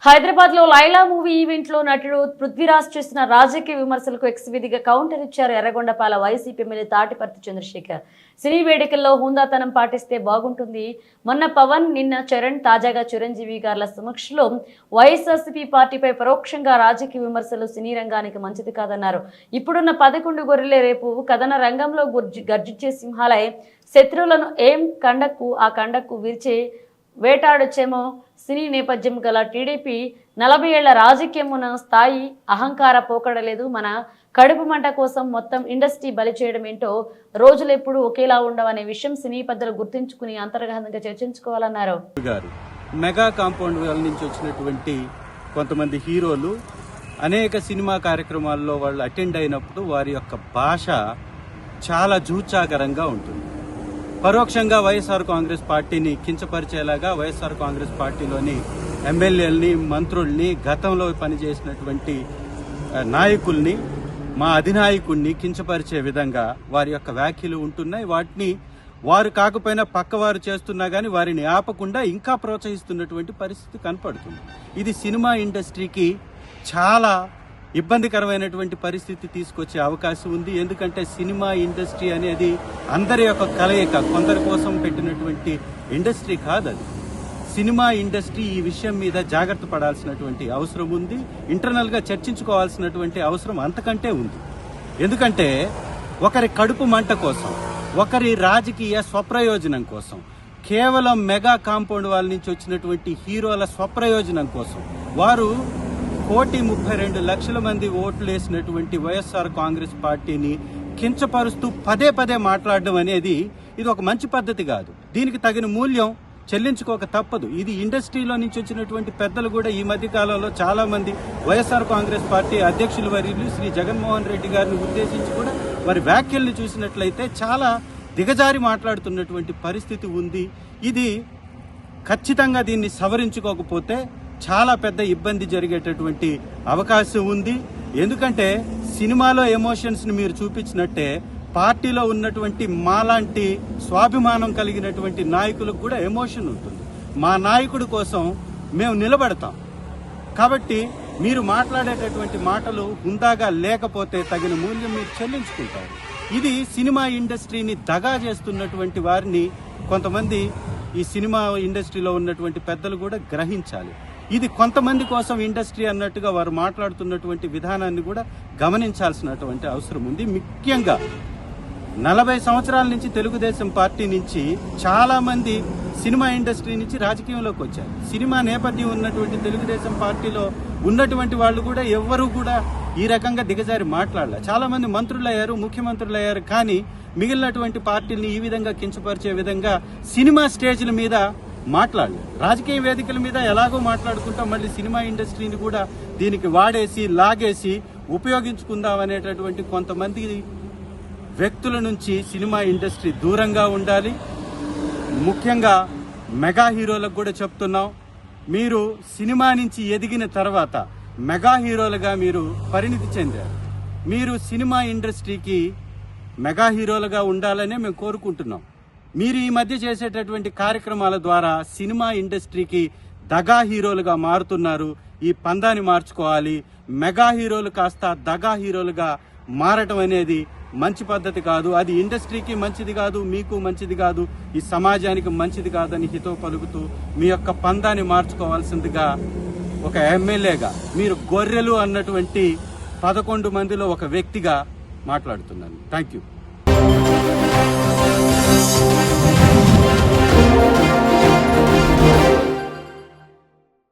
హైదరాబాద్ లో Laila movie event లో నటుడు పృథ్వీరాజ్ చేసిన రాజకీయ విమర్శలకు ఎక్స్విధిగా కౌంటర్ ఇచ్చారు ఎర్రగొండపాల వైసీపీ ఎమ్మెల్యే తాటిపర్తి చంద్రశేఖర్. సినీ వేడుకల్లో హుందాతనం పాటిస్తే బాగుంటుంది. మొన్న పవన్, నిన్న చరణ్, తాజాగా చిరంజీవి గార్ల సమక్షంలో వైఎస్ఆర్సీపీ పార్టీపై పరోక్షంగా రాజకీయ విమర్శలు సినీ రంగానికి మంచిది కాదన్నారు. ఇప్పుడున్న 11 గొర్రెలే రేపు కథన రంగంలో గర్జించే సింహాలై శత్రువులను ఏం కండక్కు ఆ కండక్కు విరిచే వేటాడొచ్చేమో. సినీ నేపథ్యం గల టీడీపీ 40 ఏళ్ల రాజకీయమున స్థాయి అహంకార పోకడలేదు. మన కడుపు మంట కోసం మొత్తం ఇండస్ట్రీ బలి చేయడం ఏంటో. రోజులు ఎప్పుడు ఒకేలా ఉండవనే విషయం సినీ పెద్దలు గుర్తుంచుకుని అంతర్గతంగా చర్చించుకోవాలన్నారు. మెగా కాంపౌండ్ వాళ్ళ నుంచి వచ్చినటువంటి కొంతమంది హీరోలు అనేక సినిమా కార్యక్రమాల్లో వాళ్ళు అటెండ్ అయినప్పుడు వారి యొక్క భాష చాలా జూచాకరంగా ఉంటుంది. పరోక్షంగా వైఎస్ఆర్ కాంగ్రెస్ పార్టీని కించపరిచేలాగా వైఎస్ఆర్ కాంగ్రెస్ పార్టీలోని ఎమ్మెల్యేలని, మంత్రుల్ని, గతంలో పనిచేసినటువంటి నాయకుల్ని, మా అధినాయకుడిని కించపరిచే విధంగా వారి యొక్క వ్యాఖ్యలు ఉంటున్నాయి. వాటిని వారు కాకపోయినా పక్కవారు చేస్తున్నా కానీ వారిని ఆపకుండా ఇంకా ప్రోత్సహిస్తున్నటువంటి పరిస్థితి కనపడుతుంది. ఇది సినిమా ఇండస్ట్రీకి చాలా ఇబ్బందికరమైనటువంటి పరిస్థితి తీసుకొచ్చే అవకాశం ఉంది. ఎందుకంటే సినిమా ఇండస్ట్రీ అనేది అందరి యొక్క కలయిక, కొందరి కోసం పెట్టినటువంటి ఇండస్ట్రీ కాదు. అది సినిమా ఇండస్ట్రీ ఈ విషయం మీద జాగ్రత్త పడాల్సినటువంటి అవసరం ఉంది. ఇంటర్నల్ గా చర్చించుకోవాల్సినటువంటి అవసరం అంతకంటే ఉంది. ఎందుకంటే ఒకరి కడుపు మంట కోసం, ఒకరి రాజకీయ స్వప్రయోజనం కోసం, కేవలం మెగా కాంపౌండ్ వాళ్ళ నుంచి వచ్చినటువంటి హీరోల స్వప్రయోజనం కోసం వారు 1,32,00,000 మంది ఓట్లు వేసినటువంటి వైఎస్ఆర్ కాంగ్రెస్ పార్టీని కించపరుస్తూ పదే పదే మాట్లాడడం అనేది ఇది ఒక మంచి పద్ధతి కాదు. దీనికి తగిన మూల్యం చెల్లించుకోక తప్పదు. ఇది ఇండస్ట్రీలో నుంచి వచ్చినటువంటి పెద్దలు కూడా ఈ మధ్య కాలంలో చాలా మంది వైఎస్ఆర్ కాంగ్రెస్ పార్టీ అధ్యక్షుల వర్యులు శ్రీ జగన్మోహన్ రెడ్డి గారిని ఉద్దేశించి కూడా వారి వ్యాఖ్యల్ని చూసినట్లయితే చాలా దిగజారి మాట్లాడుతున్నటువంటి పరిస్థితి ఉంది. ఇది ఖచ్చితంగా దీన్ని సవరించుకోకపోతే చాలా పెద్ద ఇబ్బంది జరిగేటటువంటి అవకాశం ఉంది. ఎందుకంటే సినిమాలో ఎమోషన్స్ ని మీరు చూపించినట్టే పార్టీలో ఉన్నటువంటి మాలాంటి స్వాభిమానం కలిగినటువంటి నాయకులకు కూడా ఎమోషన్ ఉంటుంది. మా నాయకుడి కోసం మేము నిలబడతాం. కాబట్టి మీరు మాట్లాడేటటువంటి మాటలు హుందాగా లేకపోతే తగిన మూల్యం మీరు చెల్లించుకుంటారు. ఇది సినిమా ఇండస్ట్రీని దగా చేస్తున్నటువంటి వారిని కొంతమంది ఈ సినిమా ఇండస్ట్రీలో ఉన్నటువంటి పెద్దలు కూడా గ్రహించాలి. ఇది కొంతమంది కోసం ఇండస్ట్రీ అన్నట్టుగా వారు మాట్లాడుతున్నటువంటి విధానాన్ని కూడా గమనించాల్సినటువంటి అవసరం ఉంది. ముఖ్యంగా 40 సంవత్సరాల నుంచి తెలుగుదేశం పార్టీ నుంచి చాలా మంది సినిమా ఇండస్ట్రీ నుంచి రాజకీయంలోకి వచ్చారు. సినిమా నేపథ్యం ఉన్నటువంటి తెలుగుదేశం పార్టీలో ఉన్నటువంటి వాళ్ళు కూడా ఎవ్వరూ కూడా ఈ రకంగా దిగజారి మాట్లాడలే. చాలా మంది మంత్రులయ్యారు, ముఖ్యమంత్రులయ్యారు. కానీ మిగిలినటువంటి పార్టీల్ని ఈ విధంగా కించపరిచే విధంగా సినిమా స్టేజ్ల మీద మాట్లాడలేదు. రాజకీయ వేదికల మీద ఎలాగో మాట్లాడుకుంటాం, మళ్ళీ సినిమా ఇండస్ట్రీని కూడా దీనికి వాడేసి లాగేసి ఉపయోగించుకుందాం అనేటటువంటి కొంతమంది వ్యక్తుల నుంచి సినిమా ఇండస్ట్రీ దూరంగా ఉండాలి. ముఖ్యంగా మెగా హీరోలకు కూడా చెప్తున్నాం, మీరు సినిమా నుంచి ఎదిగిన తర్వాత మెగా హీరోలుగా మీరు పరిణితి చెందారు. మీరు సినిమా ఇండస్ట్రీకి మెగా హీరోలుగా ఉండాలనే మేము కోరుకుంటున్నాం. మీరు ఈ మధ్య చేసేటటువంటి కార్యక్రమాల ద్వారా సినిమా ఇండస్ట్రీకి దగా హీరోలుగా మారుతున్నారు. ఈ పందాన్ని మార్చుకోవాలి. మెగా హీరోలు కాస్త దగా హీరోలుగా మారటం అనేది మంచి పద్ధతి కాదు. అది ఇండస్ట్రీకి మంచిది కాదు, మీకు మంచిది కాదు, ఈ సమాజానికి మంచిది కాదని హితవు పలుకుతూ మీ యొక్క పందాన్ని మార్చుకోవాల్సిందిగా ఒక ఎమ్మెల్యేగా మీరు గొర్రెలు అన్నటువంటి 11 మందిలో ఒక వ్యక్తిగా మాట్లాడుతున్నాను. Thank you.